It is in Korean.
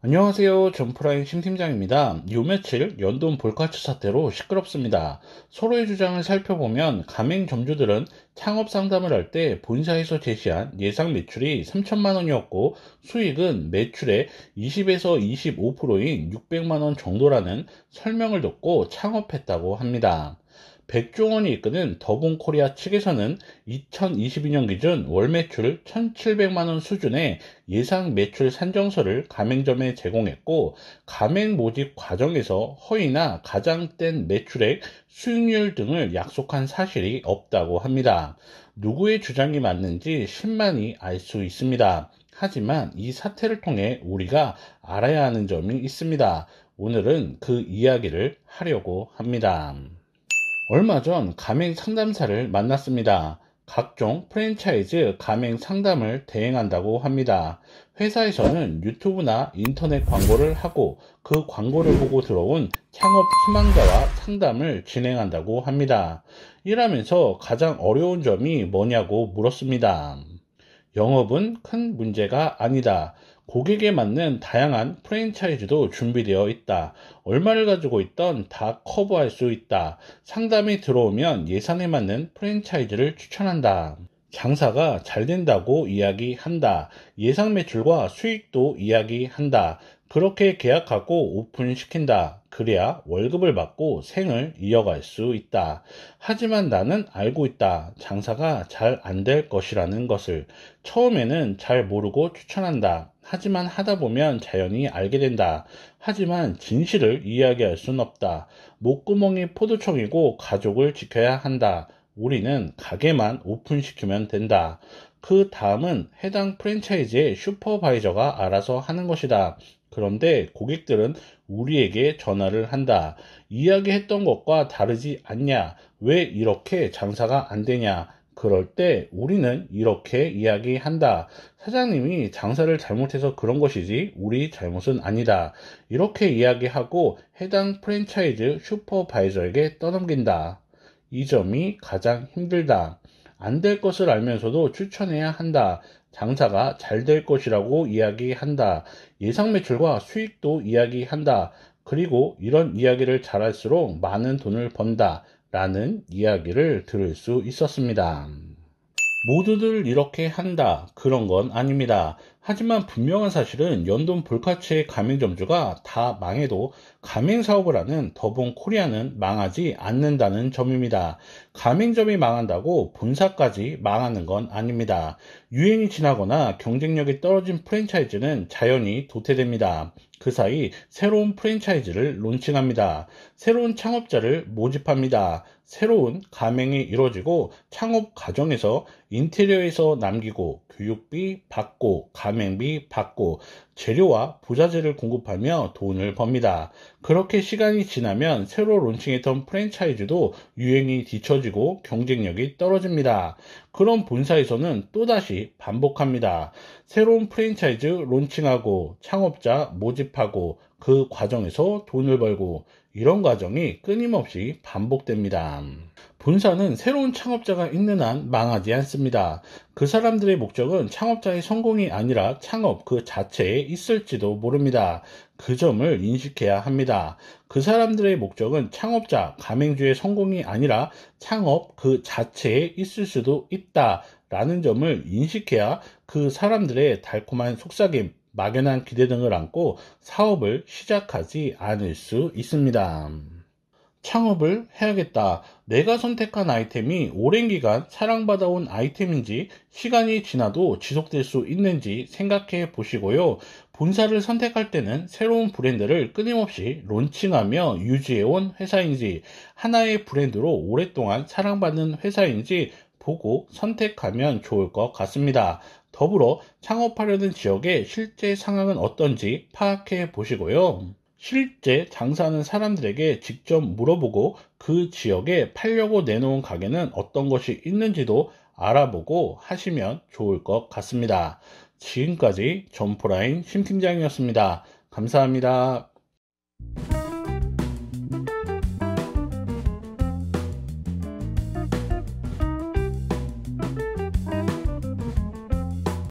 안녕하세요. 점프라인 심팀장입니다. 요 며칠 연돈 볼카츠 사태로 시끄럽습니다. 서로의 주장을 살펴보면 가맹점주들은 창업 상담을 할 때 본사에서 제시한 예상 매출이 3천만 원이었고 수익은 매출의 20에서 25%인 600만 원 정도라는 설명을 듣고 창업했다고 합니다. 백종원이 이끄는 더본코리아 측에서는 2022년 기준 월 매출 1,700만 원 수준의 예상 매출 산정서를 가맹점에 제공했고, 가맹 모집 과정에서 허위나 가장된 매출액, 수익률 등을 약속한 사실이 없다고 합니다. 누구의 주장이 맞는지 신만이 알 수 있습니다. 하지만 이 사태를 통해 우리가 알아야 하는 점이 있습니다. 오늘은 그 이야기를 하려고 합니다. 얼마 전 가맹 상담사를 만났습니다. 각종 프랜차이즈 가맹 상담을 대행한다고 합니다. 회사에서는 유튜브나 인터넷 광고를 하고 그 광고를 보고 들어온 창업 희망자와 상담을 진행한다고 합니다. 이라면서 가장 어려운 점이 뭐냐고 물었습니다. 영업은 큰 문제가 아니다. 고객에 맞는 다양한 프랜차이즈도 준비되어 있다. 얼마를 가지고 있던 다 커버할 수 있다. 상담이 들어오면 예산에 맞는 프랜차이즈를 추천한다. 장사가 잘 된다고 이야기한다. 예상 매출과 수익도 이야기한다. 그렇게 계약하고 오픈시킨다. 그래야 월급을 받고 생을 이어갈 수 있다. 하지만 나는 알고 있다. 장사가 잘 안 될 것이라는 것을. 처음에는 잘 모르고 추천한다. 하지만 하다 보면 자연히 알게 된다. 하지만 진실을 이야기할 순 없다. 목구멍이 포도청이고 가족을 지켜야 한다. 우리는 가게만 오픈시키면 된다. 그 다음은 해당 프랜차이즈의 슈퍼바이저가 알아서 하는 것이다. 그런데 고객들은 우리에게 전화를 한다. 이야기했던 것과 다르지 않냐? 왜 이렇게 장사가 안 되냐? 그럴 때 우리는 이렇게 이야기한다. 사장님이 장사를 잘못해서 그런 것이지 우리 잘못은 아니다. 이렇게 이야기하고 해당 프랜차이즈 슈퍼바이저에게 떠넘긴다. 이 점이 가장 힘들다. 안 될 것을 알면서도 추천해야 한다. 장사가 잘 될 것이라고 이야기한다. 예상 매출과 수익도 이야기한다. 그리고 이런 이야기를 잘할수록 많은 돈을 번다. 라는 이야기를 들을 수 있었습니다. 모두들 이렇게 한다. 그런 건 아닙니다. 하지만 분명한 사실은 연돈 볼카츠의 가맹점주가 다 망해도 가맹사업을 하는 더본코리아는 망하지 않는다는 점입니다. 가맹점이 망한다고 본사까지 망하는 건 아닙니다. 유행이 지나거나 경쟁력이 떨어진 프랜차이즈는 자연히 도태됩니다. 그 사이 새로운 프랜차이즈를 론칭합니다. 새로운 창업자를 모집합니다. 새로운 가맹이 이루어지고 창업 과정에서 인테리어에서 남기고 교육비 받고 가맹비 받고 재료와 부자재를 공급하며 돈을 법니다. 그렇게 시간이 지나면 새로 론칭했던 프랜차이즈도 유행이 뒤처지고 경쟁력이 떨어집니다. 그럼 본사에서는 또다시 반복합니다. 새로운 프랜차이즈 론칭하고 창업자 모집하고 그 과정에서 돈을 벌고 이런 과정이 끊임없이 반복됩니다. 본사는 새로운 창업자가 있는 한 망하지 않습니다. 그 사람들의 목적은 창업자의 성공이 아니라 창업 그 자체에 있을지도 모릅니다. 그 점을 인식해야 합니다. 그 사람들의 목적은 창업자, 가맹주의 성공이 아니라 창업 그 자체에 있을 수도 있다. 라는 점을 인식해야 그 사람들의 달콤한 속삭임, 막연한 기대 등을 안고 사업을 시작하지 않을 수 있습니다. 창업을 해야겠다. 내가 선택한 아이템이 오랜 기간 사랑받아온 아이템인지 시간이 지나도 지속될 수 있는지 생각해 보시고요. 본사를 선택할 때는 새로운 브랜드를 끊임없이 론칭하며 유지해온 회사인지 하나의 브랜드로 오랫동안 사랑받는 회사인지 보고 선택하면 좋을 것 같습니다. 더불어 창업하려는 지역의 실제 상황은 어떤지 파악해 보시고요. 실제 장사하는 사람들에게 직접 물어보고 그 지역에 팔려고 내놓은 가게는 어떤 것이 있는지도 알아보고 하시면 좋을 것 같습니다. 지금까지 점프라인 심팀장이었습니다. 감사합니다.